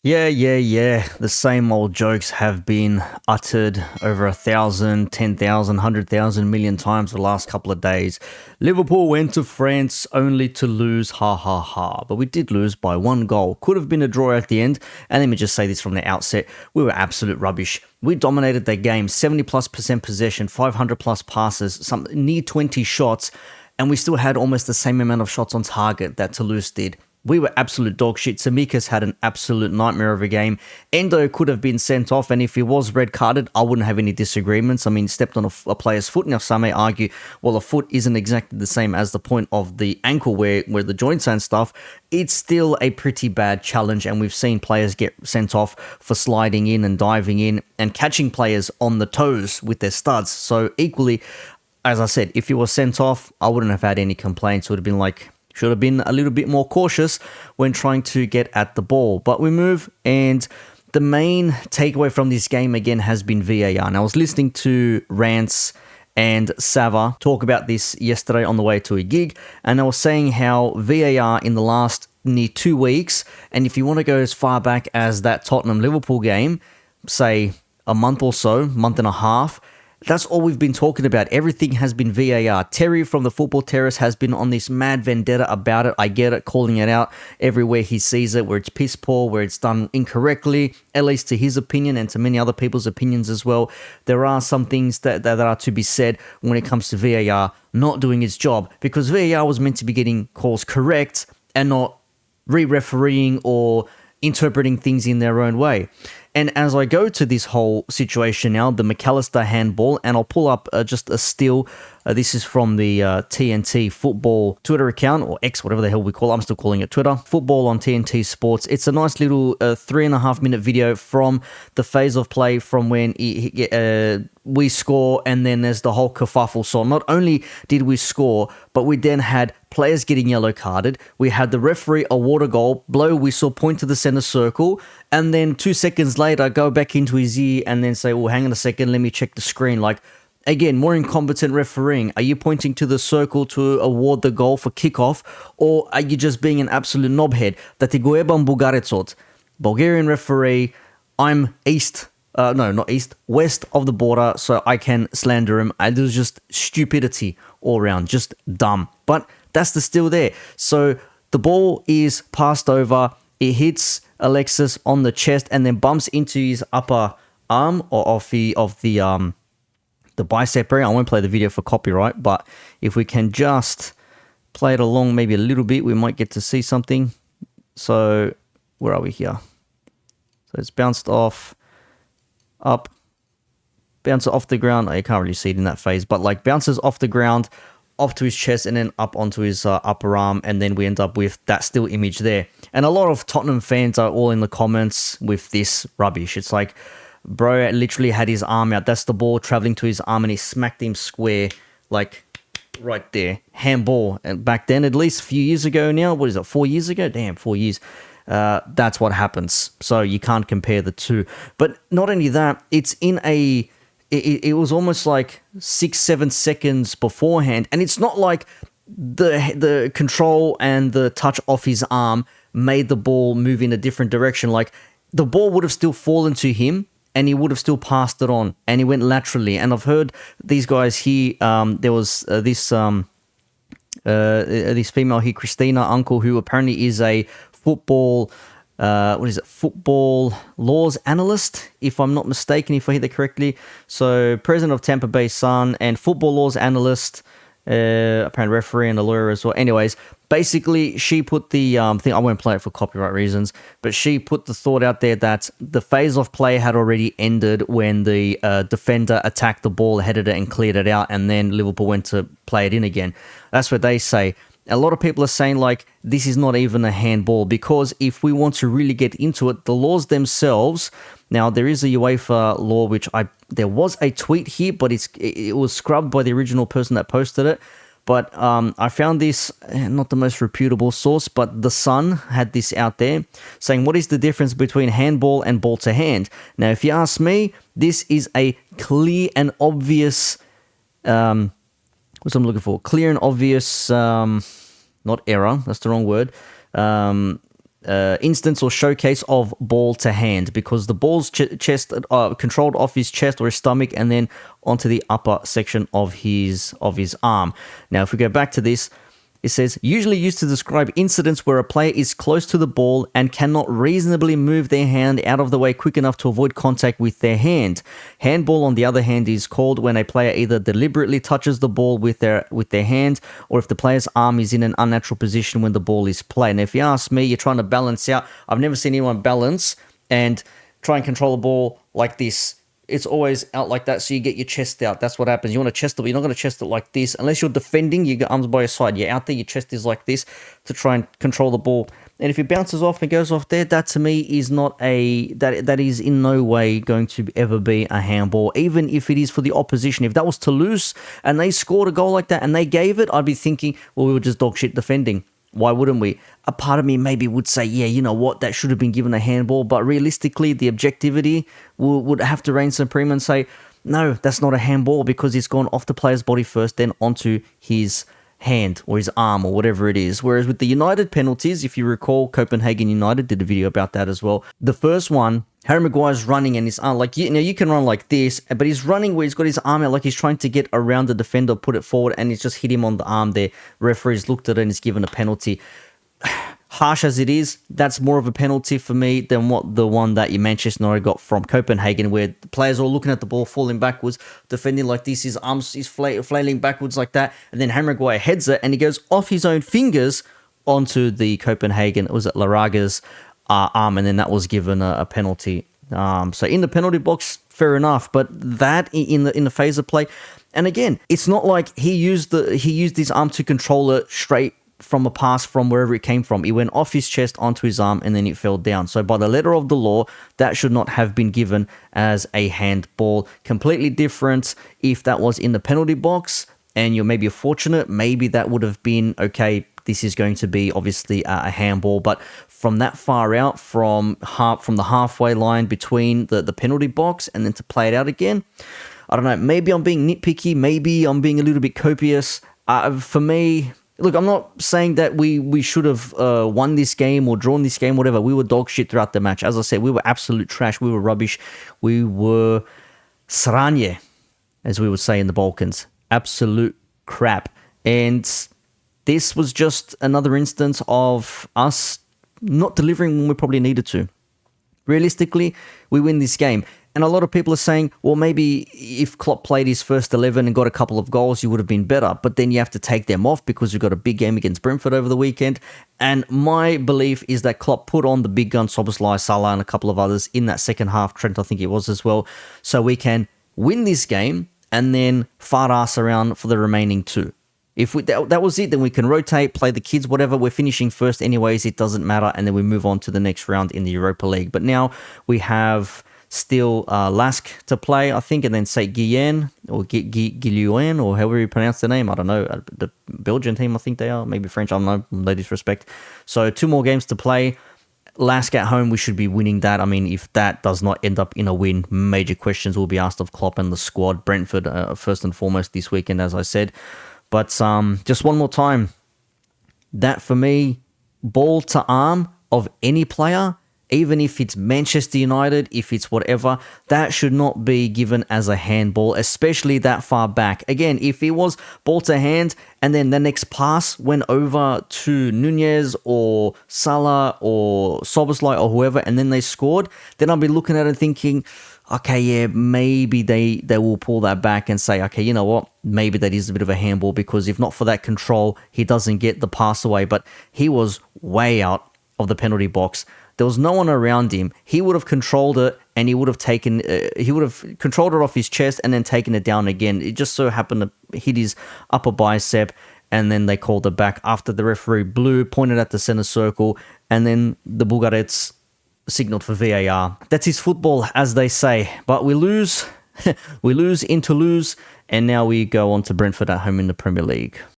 Yeah. The same old jokes have been uttered over 1,000, 10,000, 100,000 million times the last couple of days. Liverpool went to France only to lose, ha ha ha. But we did lose by 1 goal. Could have been a draw at the end. And let me just say this from the outset. We were absolute rubbish. We dominated their game, 70+% possession, 500+ passes, some near 20 shots. And we still had almost the same amount of shots on target that Toulouse did. We were absolute dog shit. Samikas had an absolute nightmare of a game. Endo could have been sent off, and if he was red carded, I wouldn't have any disagreements. I mean, stepped on a player's foot. Now, some may argue, well, a foot isn't exactly the same as the point of the ankle where the joints and stuff. It's still a pretty bad challenge, and we've seen players get sent off for sliding in and diving in and catching players on the toes with their studs. So equally, as I said, if he was sent off, I wouldn't have had any complaints. It would have been like, should have been a little bit more cautious when trying to get at the ball. But we move, and the main takeaway from this game again has been VAR. Now, I was listening to Rance and Sava talk about this yesterday on the way to a gig, and I was saying how VAR in the last near 2 weeks, and if you want to go as far back as that Tottenham-Liverpool game, say a month or so, month and a half, that's all we've been talking about. Everything has been VAR. Terry from the Football Terrace has been on this mad vendetta about it. I get it, calling it out everywhere he sees it, where it's piss poor, where it's done incorrectly, at least to his opinion and to many other people's opinions as well. There are some things that are to be said when it comes to VAR not doing its job, because VAR was meant to be getting calls correct and not re-refereeing or interpreting things in their own way. And as I go to this whole situation now, the McAllister handball, and I'll pull up just a still. This is from the TNT Football Twitter account, or X, whatever the hell we call it. I'm still calling it Twitter. Football on TNT Sports. It's a nice little 3.5 minute video from the phase of play from when we score, and then there's the whole kerfuffle. So not only did we score, but we then had players getting yellow carded. We had the referee award a goal, blow whistle, point to the center circle, and then 2 seconds later go back into his ear and then say, well, hang on a second, let me check the screen. Like, again, more incompetent refereeing. Are you pointing to the circle to award the goal for kickoff, or are you just being an absolute knobhead? Tatigueban Bugaretsot, Bulgarian referee. I'm west of the border, so I can slander him. It was just stupidity all around, just dumb. But that's the still there. So the ball is passed over. It hits Alexis on the chest and then bumps into his upper arm or of the bicep area. I won't play the video for copyright, but if we can just play it along maybe a little bit, we might get to see something. So where are we here? So it's bounced off, up, bounces off the ground. You can't really see it in that phase, but like bounces off the ground, off to his chest, and then up onto his upper arm, and then we end up with that still image there. And a lot of Tottenham fans are all in the comments with this rubbish. It's like, bro literally had his arm out. That's the ball traveling to his arm, and he smacked him square, like right there. Handball. And back then, at least a few years ago now, what is it, 4 years ago? Damn, 4 years. That's what happens. So you can't compare the two. But not only that, it's in a... It was almost like 6-7 seconds beforehand, and it's not like the control and the touch off his arm made the ball move in a different direction. Like, the ball would have still fallen to him, and he would have still passed it on, and he went laterally. And I've heard these guys here. There was this female here, Christina Uncle, who apparently is a football. Football laws analyst, if I'm not mistaken, if I hear that correctly. So, president of Tampa Bay Sun and football laws analyst, apparently referee and a lawyer as well. Anyways, basically, she put the thing, I won't play it for copyright reasons, but she put the thought out there that the phase of play had already ended when the defender attacked the ball, headed it and cleared it out, and then Liverpool went to play it in again. That's what they say. A lot of people are saying, like, this is not even a handball, because if we want to really get into it, the laws themselves, now there is a UEFA law, which there was a tweet here, but it was scrubbed by the original person that posted it. But I found this, not the most reputable source, but The Sun had this out there saying, what is the difference between handball and ball to hand? Now, if you ask me, this is a clear and obvious... what's I'm looking for? Clear and obvious, not error, that's the wrong word. instance or showcase of ball to hand, because the ball's chest controlled off his chest or his stomach and then onto the upper section of his arm. Now, if we go back to this, it says, usually used to describe incidents where a player is close to the ball and cannot reasonably move their hand out of the way quick enough to avoid contact with their hand. Handball, on the other hand, is called when a player either deliberately touches the ball with their hand, or if the player's arm is in an unnatural position when the ball is played. Now, if you ask me, you're trying to balance out. I've never seen anyone balance and try and control the ball like this. It's always out like that, so you get your chest out. That's what happens. You want to chest it, but you're not going to chest it like this. Unless you're defending, you got arms by your side. You're out there, your chest is like this to try and control the ball. And if it bounces off and goes off there, that to me is not that is in no way going to ever be a handball, even if it is for the opposition. If that was Toulouse and they scored a goal like that and they gave it, I'd be thinking, well, we were just dog shit defending. Why wouldn't we? A part of me maybe would say, yeah, you know what, that should have been given a handball. But realistically, the objectivity would have to reign supreme and say, no, that's not a handball because it's gone off the player's body first, then onto his hand or his arm or whatever it is. Whereas with the United penalties, if you recall, Copenhagen United did a video about that as well. The first one, Harry Maguire's running and his arm, like, you know, you can run like this, but he's running where he's got his arm out like he's trying to get around the defender, put it forward, and it's just hit him on the arm there. Referee's looked at it and he's given a penalty. Harsh as it is, that's more of a penalty for me than what the one that Manchester United got from Copenhagen, where the players are all looking at the ball, falling backwards, defending like this, his arms is flailing backwards like that, and then Harry Maguire heads it, and he goes off his own fingers onto the Copenhagen, was it Laraga's arm, and then that was given a penalty. So in the penalty box, fair enough, but that in the phase of play, and again, it's not like he used his arm to control it straight from a pass from wherever it came from. It went off his chest onto his arm and then it fell down. So by the letter of the law, that should not have been given as a handball. Completely different if that was in the penalty box and you're maybe fortunate, maybe that would have been, okay, this is going to be obviously a handball. But from that far out, from the halfway line between the penalty box and then to play it out again, I don't know, maybe I'm being nitpicky, maybe I'm being a little bit copious. For me, look, I'm not saying that we should have won this game or drawn this game, whatever. We were dog shit throughout the match. As I said, we were absolute trash. We were rubbish. We were sranje, as we would say in the Balkans. Absolute crap. And this was just another instance of us not delivering when we probably needed to. Realistically, we win this game. And a lot of people are saying, well, maybe if Klopp played his first 11 and got a couple of goals, you would have been better. But then you have to take them off because we've got a big game against Brentford over the weekend. And my belief is that Klopp put on the big gun, Szoboszlai, Salah, and a couple of others in that second half. Trent, I think it was as well. So we can win this game and then fart ass around for the remaining two. If that was it, then we can rotate, play the kids, whatever. We're finishing first anyways. It doesn't matter. And then we move on to the next round in the Europa League. But now we have still Lask to play, I think, and then St. Guillen or Guillen or however you pronounce the name. I don't know. The Belgian team, I think they are. Maybe French. I don't know. No disrespect. So 2 more games to play. Lask at home, we should be winning that. I mean, if that does not end up in a win, major questions will be asked of Klopp and the squad. Brentford, first and foremost, this weekend, as I said. But just one more time, that for me, ball to arm of any player, even if it's Manchester United, if it's whatever, that should not be given as a handball, especially that far back. Again, if it was ball to hand and then the next pass went over to Nunez or Salah or Szoboszlai or whoever, and then they scored, then I'll be looking at it thinking, okay, yeah, maybe they will pull that back and say, okay, you know what, maybe that is a bit of a handball because if not for that control, he doesn't get the pass away. But he was way out of the penalty box. There was no one around him. He would have controlled it and he would have controlled it off his chest and then taken it down again. It just so happened to hit his upper bicep and then they called it back after the referee blew, pointed at the center circle, and then the Bulgarets signaled for VAR. That's his football, as they say. But we lose. We lose in Toulouse, and now we go on to Brentford at home in the Premier League.